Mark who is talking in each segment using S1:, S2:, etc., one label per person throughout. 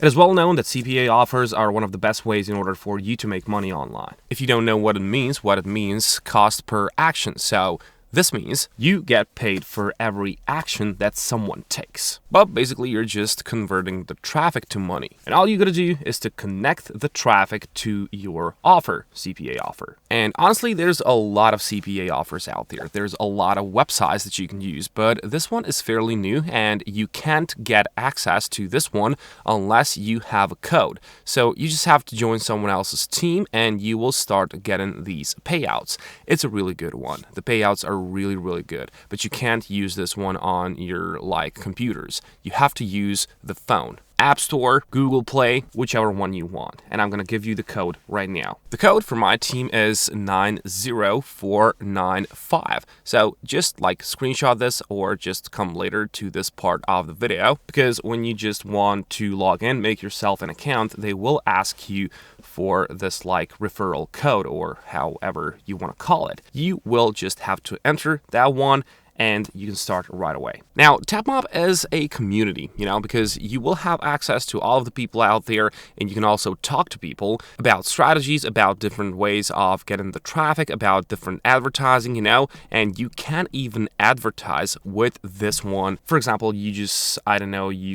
S1: It is well known that CPA offers are one of the best ways in order for you to make money online. If you don't know what it means cost per action. So this means you get paid for every action that someone takes. But basically, you're just converting the traffic to money. And all you gotta do is to connect the traffic to your offer, CPA offer. And honestly, there's a lot of CPA offers out there. There's a lot of websites that you can use, but this one is fairly new and you can't get access to this one unless you have a code. So you just have to join someone else's team and you will start getting these payouts. It's a really good one. The payouts are really good, but you can't use this one on your computers. You have to use the phone. App Store, Google Play, whichever one you want. And I'm going to give you the code right now. The code for my team is 90495. So just screenshot this or just come later to this part of the video, because when you just want to log in, make yourself an account, they will ask you for this referral code or however you want to call it. You will just have to enter that one and you can start right away. Now, TapMob is a community, because you will have access to all of the people out there, and you can also talk to people about strategies, about different ways of getting the traffic, about different advertising, and you can even advertise with this one. For example, you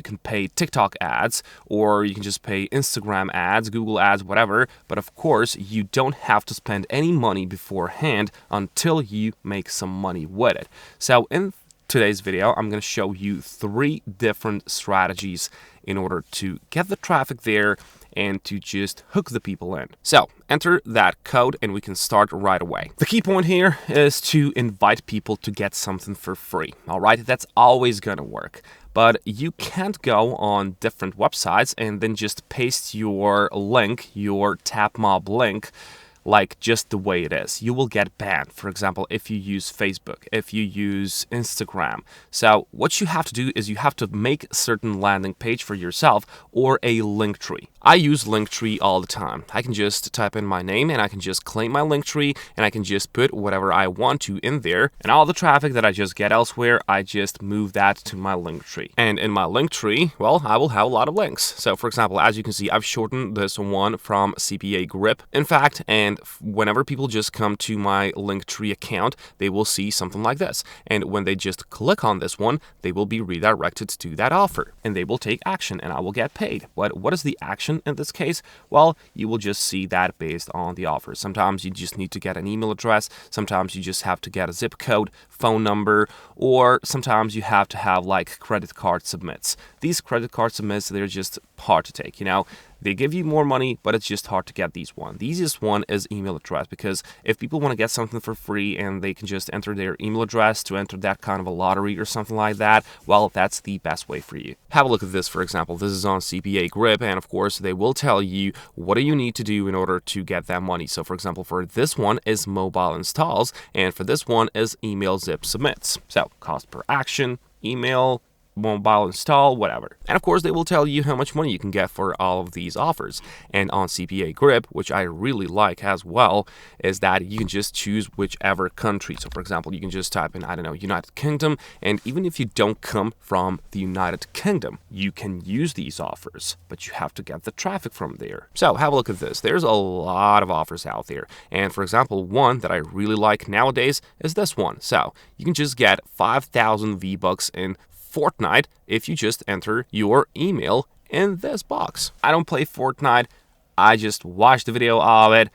S1: can pay TikTok ads, or you can just pay Instagram ads, Google ads, whatever, but of course, you don't have to spend any money beforehand until you make some money with it. So in today's video, I'm going to show you 3 different strategies in order to get the traffic there and to just hook the people in. So enter that code and we can start right away. The key point here is to invite people to get something for free. All right, that's always going to work. But you can't go on different websites and then just paste your link, your TapMob link, just the way it is. You will get banned, for example, if you use Facebook, if you use Instagram. So what you have to do is you have to make a certain landing page for yourself or a link tree. I use Linktree all the time. I can just type in my name and I can just claim my Linktree and I can just put whatever I want to in there. And all the traffic that I just get elsewhere, I just move that to my Linktree. And in my Linktree, well, I will have a lot of links. So for example, as you can see, I've shortened this one from CPA grip. In fact, and whenever people just come to my Linktree account, they will see something like this. And when they just click on this one, they will be redirected to that offer and they will take action and I will get paid. But what is the action in this case? Well, you will just see that based on the offer. Sometimes you just need to get an email address. Sometimes you just have to get a zip code, phone number, or sometimes you have to have credit card submits. These credit card submits, they're just hard to take, They give you more money, but it's just hard to get these one. The easiest one is email address, because if people want to get something for free and they can just enter their email address to enter that kind of a lottery or something like that, well, that's the best way for you. Have a look at this, for example. This is on CPA grip, and of course, they will tell you what do you need to do in order to get that money. So for example, for this one is mobile installs, and for this one is email zip submits. So cost per action, email, mobile install, whatever. And of course, they will tell you how much money you can get for all of these offers. And on CPA grip, which I really like as well, is that you can just choose whichever country. So for example, you can just type in, United Kingdom. And even if you don't come from the United Kingdom, you can use these offers, but you have to get the traffic from there. So have a look at this. There's a lot of offers out there. And for example, one that I really like nowadays is this one. So you can just get 5,000 V-Bucks in Fortnite if you just enter your email in this box. I don't play Fortnite. I just watch the video of it.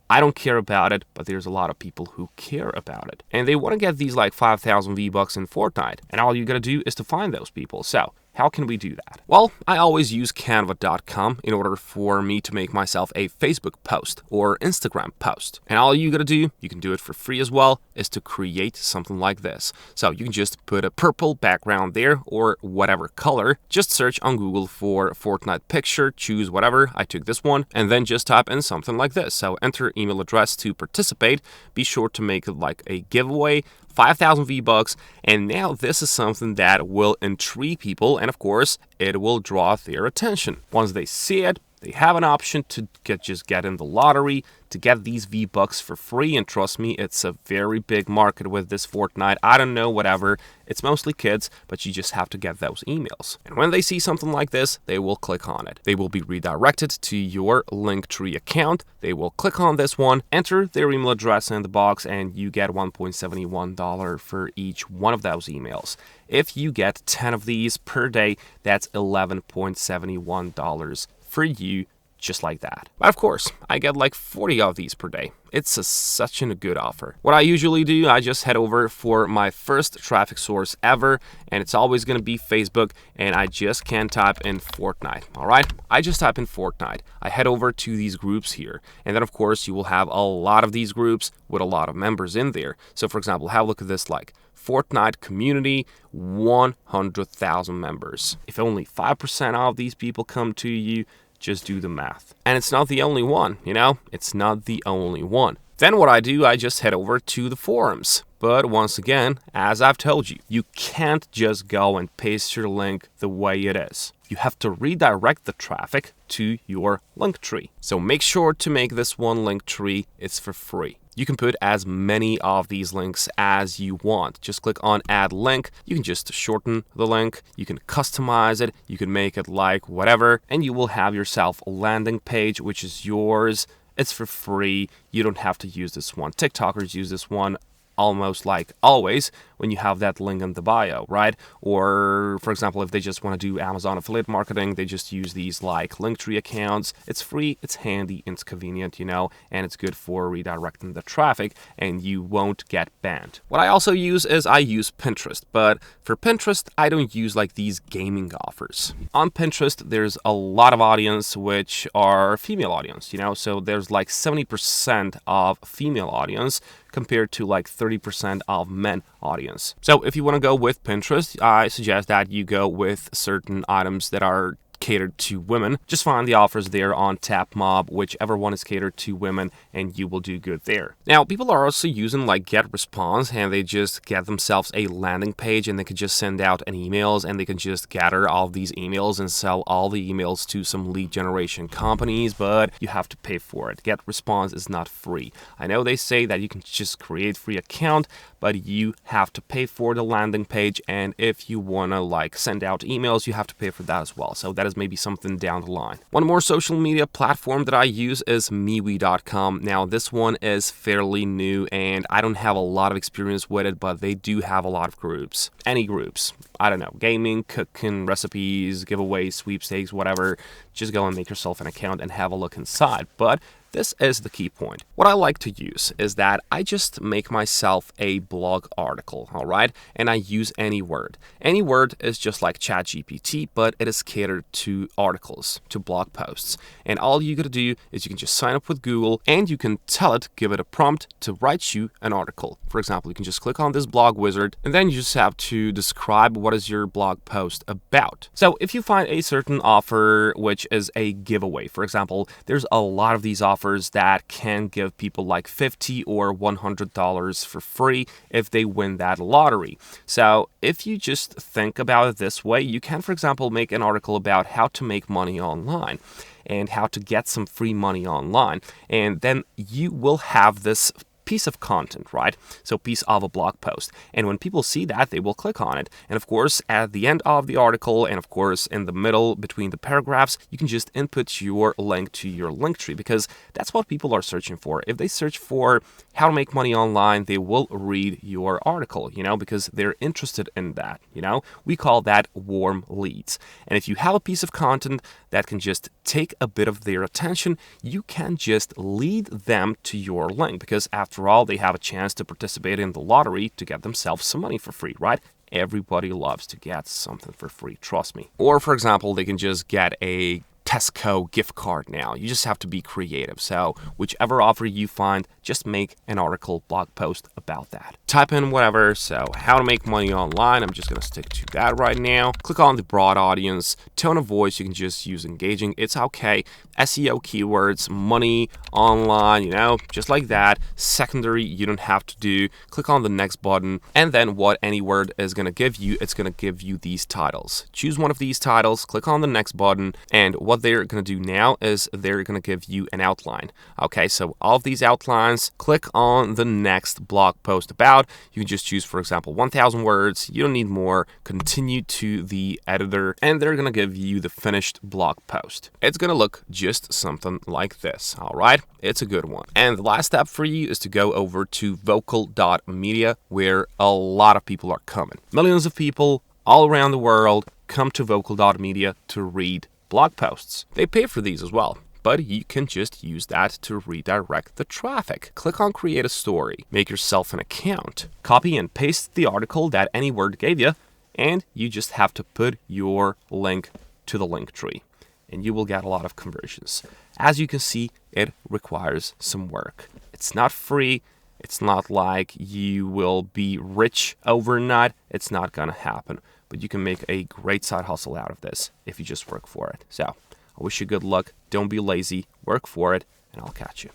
S1: I don't care about it, but there's a lot of people who care about it. And they want to get these 5,000 V-Bucks in Fortnite. And all you gotta do is to find those people. So how can we do that? Well, I always use canva.com in order for me to make myself a Facebook post or Instagram post. And all you gotta do, you can do it for free as well, is to create something like this. So you can just put a purple background there or whatever color. Just search on Google for Fortnite picture, choose whatever. I took this one, and then just type in something like this. So enter email address to participate. Be sure to make it a giveaway. 5,000 V-Bucks, and now this is something that will intrigue people, and of course, it will draw their attention. Once they see it, They have an option to just get in the lottery, to get these V-Bucks for free, and trust me, it's a very big market with this Fortnite. I don't know, whatever. It's mostly kids, but you just have to get those emails. And when they see something like this, they will click on it. They will be redirected to your Linktree account. They will click on this one, enter their email address in the box, and you get $1.71 for each one of those emails. If you get 10 of these per day, that's $11.71 for you, just like that. But of course, I get like 40 of these per day. It's such a good offer. What I usually do, I just head over for my first traffic source ever, and it's always going to be Facebook, and I just can type in Fortnite. All right, I just type in Fortnite. I head over to these groups here, and then of course you will have a lot of these groups with a lot of members in there. So for example, have a look at this, like Fortnite community, 100,000 members. If only 5% of these people come to you, just do the math. And it's not the only one, you know? It's not the only one. Then what I do, I just head over to the forums. But once again, as I've told you, you can't just go and paste your link the way it is. You have to redirect the traffic to your Linktree. So make sure to make this one Linktree. It's for free. You can put as many of these links as you want. Just click on add link. You can just shorten the link. You can customize it. You can make it like whatever. And you will have yourself a landing page, which is yours. It's for free. You don't have to use this one. TikTokers use this one almost like always when you have that link in the bio, right? Or for example, if they just want to do Amazon affiliate marketing, they just use these like Linktree accounts. It's free, it's handy, it's convenient, you know, and it's good for redirecting the traffic, and you won't get banned. What I also use is I use Pinterest, but for Pinterest, I don't use like these gaming offers. On Pinterest, there's a lot of audience which are female audience, you know, so there's like 70% of female audience compared to like 30% of men audience. So if you want to go with Pinterest, I suggest that you go with certain items that are catered to women. Just find the offers there on TapMob, whichever one is catered to women, and you will do good there. Now, people are also using like GetResponse, and they just get themselves a landing page, and they can just send out an emails, and they can just gather all of these emails and sell all the emails to some lead generation companies, but you have to pay for it. GetResponse is not free. I know they say that you can just create free account, but you have to pay for the landing page, and if you want to like send out emails, you have to pay for that as well. So that is maybe something down the line. One more social media platform that I use is MeWe.com. Now this one is fairly new and I don't have a lot of experience with it, but they do have a lot of groups. Any groups, I don't know, gaming, cooking, recipes, giveaways, sweepstakes, whatever. Just go and make yourself an account and have a look inside. But this is the key point. What I like to use is that I just make myself a blog article, all right? And I use any word. Any word is just like ChatGPT, but it is catered to articles, to blog posts. And all you gotta do is you can just sign up with Google and you can tell it, give it a prompt to write you an article. For example, you can just click on this blog wizard and then you just have to describe what is your blog post about. So if you find a certain offer which is a giveaway, for example, there's a lot of these offers that can give people like $50 or $100 for free if they win that lottery. So if you just think about it this way, you can, for example, make an article about how to make money online and how to get some free money online. And then you will have this piece of content, right? So piece of a blog post. And when people see that, they will click on it. And of course, at the end of the article, and of course, in the middle between the paragraphs, you can just input your link to your Linktree because that's what people are searching for. If they search for how to make money online, they will read your article, you know, because they're interested in that, you know? We call that warm leads. And if you have a piece of content that can just take a bit of their attention, you can just lead them to your link because after all, they have a chance to participate in the lottery to get themselves some money for free, right? Everybody loves to get something for free, trust me. Or for example, they can just get a Tesco gift card now. You just have to be creative. So whichever offer you find, just make an article, blog post about that. Type in whatever. So how to make money online. I'm just going to stick to that right now. Click on the broad audience. Tone of voice, you can just use engaging. It's okay. SEO keywords, money, online, you know, just like that. Secondary, you don't have to do. Click on the next button. And then what any word is going to give you, it's going to give you these titles. Choose one of these titles, click on the next button. And what what they're going to do now is they're going to give you an outline. Okay, so all of these outlines, click on the next blog post about. You can just choose, for example, 1,000 words. You don't need more. Continue to the editor, and they're going to give you the finished blog post. It's going to look just something like this. All right, it's a good one. And the last step for you is to go over to vocal.media, where a lot of people are coming. Millions of people all around the world come to vocal.media to read blog posts. They pay for these as well, but you can just use that to redirect the traffic. Click on create a story, make yourself an account, copy and paste the article that AnyWord gave you, and you just have to put your link to the link tree, and you will get a lot of conversions. As you can see, it requires some work. It's not free. It's not like you will be rich overnight. It's not gonna happen, but you can make a great side hustle out of this if you just work for it. So I wish you good luck. Don't be lazy, work for it, and I'll catch you.